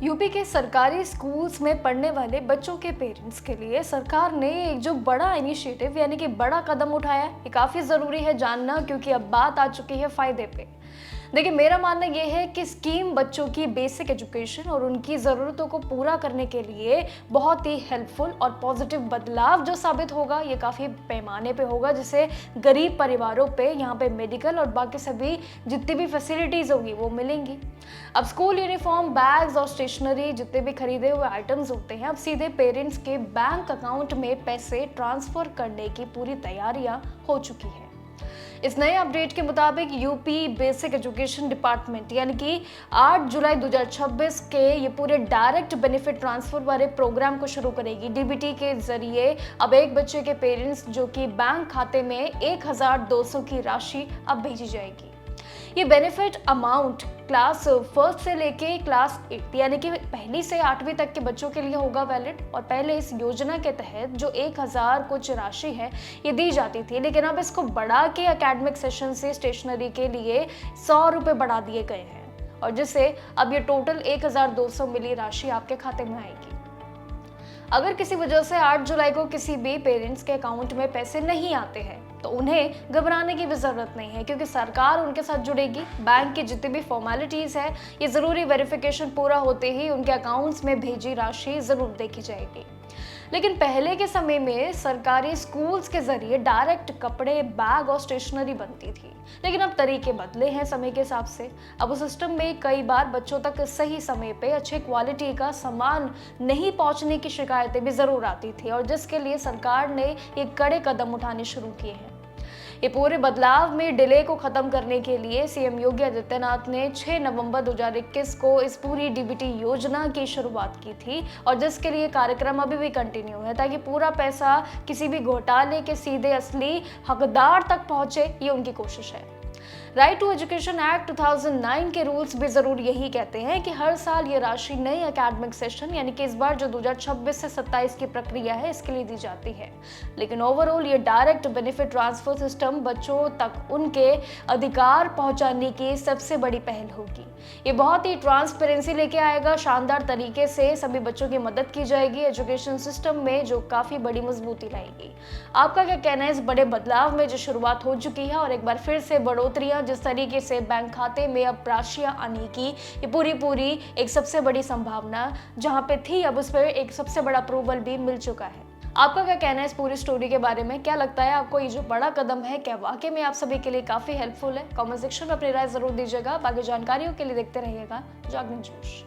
UP के सरकारी schools में पढ़ने वाले बच्चों के पेरेंट्स के लिए सरकार ने एक जो बड़ा इनिशिएटिव यानी कि बड़ा कदम उठाया है, ये काफ़ी ज़रूरी है जानना, क्योंकि अब बात आ चुकी है फ़ायदे पे। देखिए, मेरा मानना ये है कि स्कीम बच्चों की बेसिक एजुकेशन और उनकी ज़रूरतों को पूरा करने के लिए बहुत ही हेल्पफुल और पॉजिटिव बदलाव जो साबित होगा, ये काफ़ी पैमाने पे होगा, जिससे गरीब परिवारों पे यहाँ पे मेडिकल और बाकी सभी जितनी भी फैसिलिटीज़ होगी वो मिलेंगी। अब स्कूल यूनिफॉर्म, बैग्स और स्टेशनरी जितने भी खरीदे हुए आइटम्स होते हैं, अब सीधे पेरेंट्स के बैंक अकाउंट में पैसे ट्रांसफ़र करने की पूरी तैयारियां हो चुकी हैं। इस नए अपडेट के मुताबिक यूपी बेसिक एजुकेशन डिपार्टमेंट यानी कि 8 जुलाई 2026 के ये पूरे डायरेक्ट बेनिफिट ट्रांसफर वाले प्रोग्राम को शुरू करेगी। डीबीटी के जरिए अब एक बच्चे के पेरेंट्स जो कि बैंक खाते में 1200 की राशि अब भेजी जाएगी। ये बेनिफिट अमाउंट क्लास फर्स्ट से लेके क्लास 8 यानी कि पहली से 8वीं तक के बच्चों के लिए होगा वैलिड। और पहले इस योजना के तहत जो 1000 कुछ राशि है ये दी जाती थी, लेकिन अब इसको बढ़ा के एकेडमिक सेशन से स्टेशनरी के लिए 100 रुपये बढ़ा दिए गए हैं, और जिससे अब ये टोटल 1200 मिली राशि आपके खाते में आएगी। अगर किसी वजह से 8 जुलाई को किसी भी पेरेंट्स के अकाउंट में पैसे नहीं आते हैं तो उन्हें घबराने की भी ज़रूरत नहीं है, क्योंकि सरकार उनके साथ जुड़ेगी। बैंक की जितनी भी फॉर्मेलिटीज़ है, ये ज़रूरी वेरिफिकेशन पूरा होते ही उनके अकाउंट्स में भेजी राशि ज़रूर देखी जाएगी। लेकिन पहले के समय में सरकारी स्कूल्स के जरिए डायरेक्ट कपड़े, बैग और स्टेशनरी बनती थी, लेकिन अब तरीके बदले हैं समय के हिसाब से। अब उस सिस्टम में कई बार बच्चों तक सही समय पे अच्छे क्वालिटी का सामान नहीं पहुंचने की शिकायतें भी ज़रूर आती थी, और जिसके लिए सरकार ने ये कड़े कदम उठाने शुरू किए हैं। ये पूरे बदलाव में डिले को खत्म करने के लिए सीएम योगी आदित्यनाथ ने 6 नवंबर 2021 को इस पूरी डीबीटी योजना की शुरुआत की थी, और जिसके लिए कार्यक्रम अभी भी कंटिन्यू है, ताकि पूरा पैसा किसी भी घोटाले के सीधे असली हकदार तक पहुंचे, ये उनकी कोशिश है। राइट टू एजुकेशन एक्ट 2009 के रूल्स भी जरूर यही कहते हैं कि हर साल ये राशि नई एकेडमिक सेशन यानी कि इस बार जो 2026 से 27 की प्रक्रिया है इसके लिए दी जाती है। लेकिन ओवरऑल ये डायरेक्ट बेनिफिट ट्रांसफर सिस्टम बच्चों तक उनके अधिकार पहुंचाने की सबसे बड़ी पहल होगी। ये बहुत ही ट्रांसपेरेंसी लेके आएगा, शानदार तरीके से सभी बच्चों की मदद की जाएगी एजुकेशन सिस्टम में, जो काफी बड़ी मजबूती लाएगी। आपका क्या कहना है इस बड़े बदलाव में जो शुरुआत हो चुकी है, और एक बार फिर से बढ़ोतरियां जिस तरीके से बैंक खाते में अब राशियां आने की ये पूरी एक सबसे बड़ी संभावना जहां पे थी, अब उस पर एक सबसे बड़ा अप्रूवल भी मिल चुका है। आपका क्या कहना है इस पूरी स्टोरी के बारे में? क्या लगता है आपको ये जो बड़ा कदम है क्या वाकई में आप सभी के लिए काफी हेल्पफुल है? कमेंट सेक्शन में अपनी राय जरूर दीजिएगा। बाकी जानकारियों के लिए देखते रहिएगा जागरण जोश।